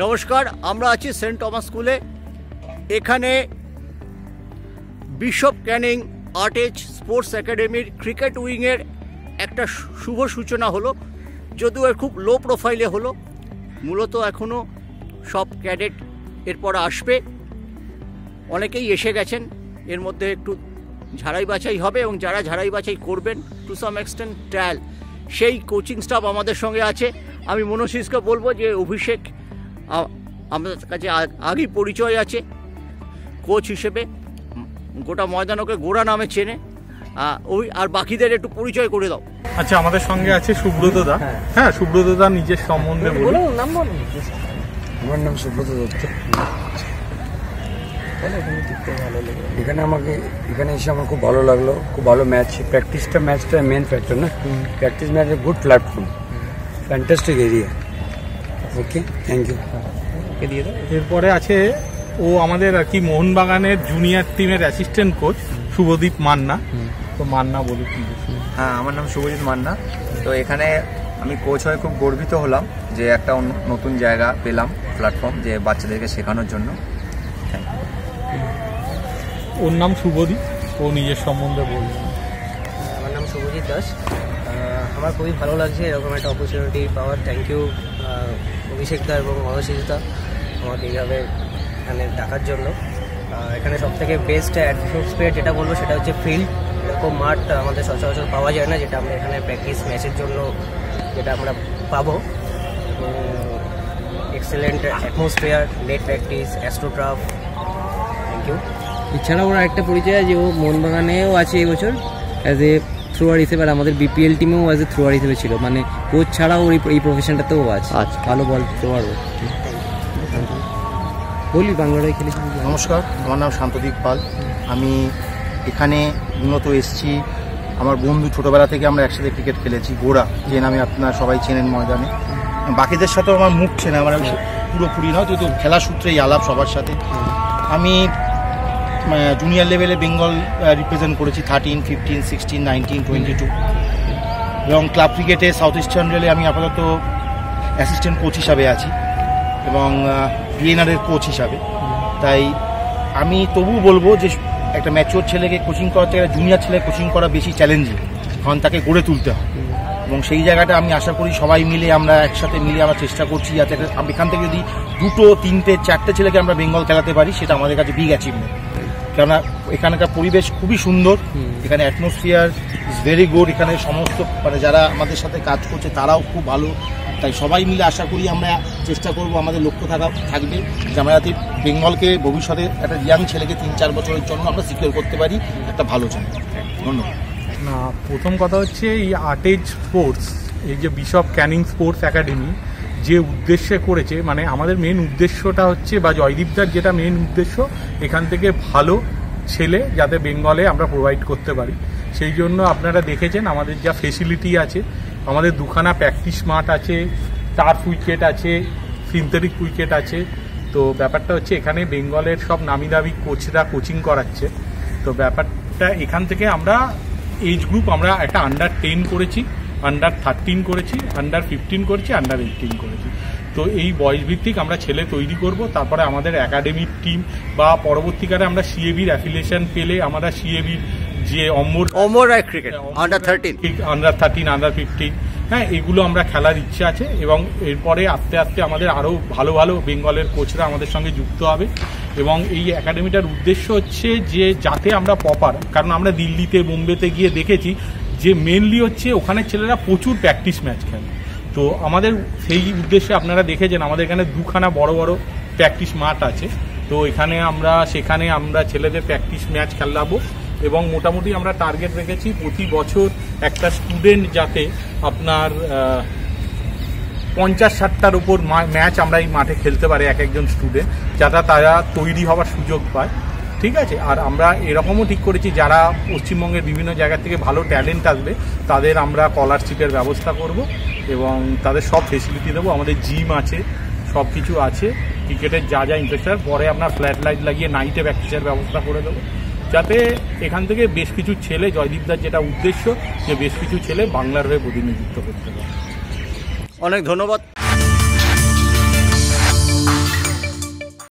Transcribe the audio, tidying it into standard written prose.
নমস্কার, আমরা আছি সেন্ট টমাস স্কুলে। এখানে বিশপ ক্যানিং আর্টেজ স্পোর্টস একাডেমির ক্রিকেট উইংয়ের একটা শুভ সূচনা হলো, যদিও খুব লো প্রোফাইলে হলো। মূলত এখনও সব ক্যাডেট এরপর আসবে, অনেকেই এসে গেছেন। এর মধ্যে একটু ঝাড়াই বাছাই হবে এবং যারা ঝাড়াই বাছাই করবেন টু সাম এক্সটেন্ট ট্রায়াল, সেই কোচিং স্টাফ আমাদের সঙ্গে আছে। আমি মনোশিসকে বলবো যে অভিষেক আমাদের কাছে আগেই পরিচয় আছে কোচ হিসেবে, গোটা ময়দানকে গোড়া নামে চেনে। আর বাকিদের একটু পরিচয় করে দাও। আচ্ছা, আমাদের সঙ্গে আছে সুব্রত দা। হ্যাঁ, সুব্রত দা নিজের সম্বন্ধে বলুন। আমার নাম সুব্রত দত্ত। এখানে এসে আমার খুব ভালো লাগলো, খুব ভালো ম্যাচ। ম্যাচটা মেন ফ্যাক্টর না, practice match good platform, fantastic area. Okay, thank you. এরপরে আছে ও আমাদের আর কি মোহনবাগানের জুনিয়র টিমের অ্যাসিস্ট্যান্ট কোচ শুভদীপ মান্না। তো মান্না বলি কি? হ্যাঁ, আমার নাম শুভজিৎ মান্না। তো এখানে আমি কোচ হয়ে খুব গর্বিত হলাম যে একটা নতুন জায়গা পেলাম, প্ল্যাটফর্ম, যে বাচ্চাদেরকে শেখানোর জন্য। ওর নাম শুভদীপ, ও নিজের সম্বন্ধে বলবে। আমার নাম শুভজিৎ দাস। আমার খুবই ভালো লাগছে এরকম একটা অপরচুনিটি পাওয়ার। থ্যাংক ইউ অভিষেক দা এবং মনোশিস দা আমাকে এইভাবে এখানে ডাকার জন্য। এখানে সবথেকে বেস্ট অ্যাটমসফিয়ার যেটা বলবো সেটা হচ্ছে ফিল্ড। এরকম মাঠ আমাদের সচরাচর পাওয়া যায় না, যেটা আমরা এখানে প্র্যাকটিস ম্যাচের জন্য যেটা আমরা পাবো। Excellent atmosphere, net practice, astroturf. Thank you. এছাড়াও ওরা একটা পরিচয় যে ও মোহনবাগানেও আছে এবছর অ্যাজ এ থ্রোয়ার হিসেবে, আর আমাদের বিপিএল টিমেও অ্যাজ এ থ্রোয়ার হিসেবে ছিল। মানে কোচ ছাড়াও ওর এই প্রফেশনটাতেও আছে। আচ্ছা, ভালো বল থ্রোয়ার। বলি বাংলায় খেলেছি। নমস্কার, আমার নাম শান্তদীপ পাল। আমি এখানে মূলত এসেছি, আমার বন্ধু ছোটোবেলা থেকে আমরা একসাথে ক্রিকেট খেলেছি, গোড়া, যে নামে আপনারা সবাই চেনেন ময়দানে। বাকিদের সাথেও আমার মুখ চেনে, আমার পুরোপুরি নয়, যেহেতু খেলা সূত্রেই আলাপ সবার সাথে। আমি জুনিয়র লেভেলে বেঙ্গল রিপ্রেজেন্ট করেছি 13, 15, 16, 19, 22 এবং ক্লাব ক্রিকেটে সাউথ ইস্টার্ন রেলে আমি আপাতত অ্যাসিস্ট্যান্ট কোচ হিসাবে আছি এবং বিএনআরের কোচ হিসাবে। তাই আমি তবুও বলবো যে একটা ম্যাচিওর ছেলেকে কোচিং করার থেকে জুনিয়র ছেলে কোচিং করা বেশি চ্যালেঞ্জিং, কারণ তাকে গড়ে তুলতে হয়। এবং সেই জায়গাটা আমি আশা করি সবাই মিলে, আমরা একসাথে মিলে আমরা চেষ্টা করছি যাতে এখান থেকে যদি 2, 3, 4 ছেলেকে আমরা বেঙ্গল খেলাতে পারি, সেটা আমাদের কাছে বিগ অ্যাচিভমেন্ট। কেননা এখানকার পরিবেশ খুবই সুন্দর, এখানে অ্যাটমসফিয়ার ইজ ভেরি গুড, এখানে সমস্ত যারা আমাদের সাথে কাজ করছে তারাও খুব ভালো। তাই সবাই মিলে আশা করি আমরা চেষ্টা করব, আমাদের লক্ষ্য থাকবে যে আমরা যাতে বেঙ্গলকে ভবিষ্যতে একটা ইয়াং ছেলেকে 3-4 বছরের জন্য আমরা সিকিউর করতে পারি একটা ভালো ছেলে। ধন্যবাদ। না, প্রথম কথা হচ্ছে এই আর্টেজ স্পোর্টস, এই যে বিশপ ক্যানিং স্পোর্টস একাডেমি যে উদ্দেশ্যে করেছে, মানে আমাদের মেন উদ্দেশ্যটা হচ্ছে, বা জয়দীপদার যেটা মেন উদ্দেশ্য, এখান থেকে ভালো ছেলে যাতে বেঙ্গলে আমরা প্রোভাইড করতে পারি। সেই জন্য আপনারা দেখেছেন আমাদের যা ফেসিলিটি আছে, আমাদের 2খানা প্র্যাকটিস মাঠ আছে, টার্ফ উইকেট আছে, সিনথেটিক উইকেট আছে। তো ব্যাপারটা হচ্ছে এখানে বেঙ্গলের সব নামি দামি কোচরা কোচিং করাচ্ছে। তো ব্যাপারটা এখান থেকে আমরা এজ গ্রুপ, আমরা একটা আন্ডার 10 করেছি, আন্ডার 13 করেছি, আন্ডার 15 করেছি, আন্ডার 18 করেছি। তো এই বয়স ভিত্তিক আমরা ছেলে তৈরি করব। তারপরে আমাদের একাডেমিক টিম বা পরবর্তীকালে আমরা সিএবির অ্যাফিলিয়েশন পেলে আমরা সিএবির যে অমর ক্রিকেট আন্ডার 13, আন্ডার 15, হ্যাঁ, এগুলো আমরা খেলার ইচ্ছে আছে। এবং এরপরে আস্তে আস্তে আমাদের আরও ভালো ভালো বেঙ্গলের কোচরা আমাদের সঙ্গে যুক্ত হবে। এবং এই একাডেমিটার উদ্দেশ্য হচ্ছে যে যাতে আমরা প্রপার, কারণ আমরা দিল্লিতে বোম্বেতে গিয়ে দেখেছি যে মেনলি হচ্ছে ওখানে ছেলেরা প্রচুর প্র্যাকটিস ম্যাচ খেলে। তো আমাদের সেই উদ্দেশ্যে আপনারা দেখেছেন আমাদের এখানে 2খানা বড় বড় প্র্যাকটিস মাঠ আছে। তো সেখানে আমরা ছেলেদের প্র্যাকটিস ম্যাচ খেলাবো। এবং মোটামুটি আমরা টার্গেট রেখেছি প্রতি বছর একটা স্টুডেন্ট যাতে আপনার 50-60টার উপর ম্যাচ আমরা এই মাঠে খেলতে পারে, একজন স্টুডেন্ট, যাতে তারা তৈরি হওয়ার সুযোগ পায়। ঠিক আছে। আর আমরা এরকমও ঠিক করেছি যারা পশ্চিমবঙ্গের বিভিন্ন জায়গা থেকে ভালো ট্যালেন্ট আসবে তাদের আমরা স্কলারশিপের ব্যবস্থা করব এবং তাদের সব ফেসিলিটি দেবো। আমাদের জিম আছে, সব কিছু আছে, ক্রিকেটের যা যা ইনফ্রাস্ট্রাকচার, পরে আপনার ফ্ল্যাট লাইট লাগিয়ে নাইটে প্র্যাকটিসের ব্যবস্থা করে দেবো, যাতে এখান থেকে বেশ কিছু ছেলে, জয়দীপদার যেটা উদ্দেশ্য যে বেশ কিছু ছেলে বাংলার হয়ে প্রতিনিধিত্ব করতে পারে। অনেক ধন্যবাদ।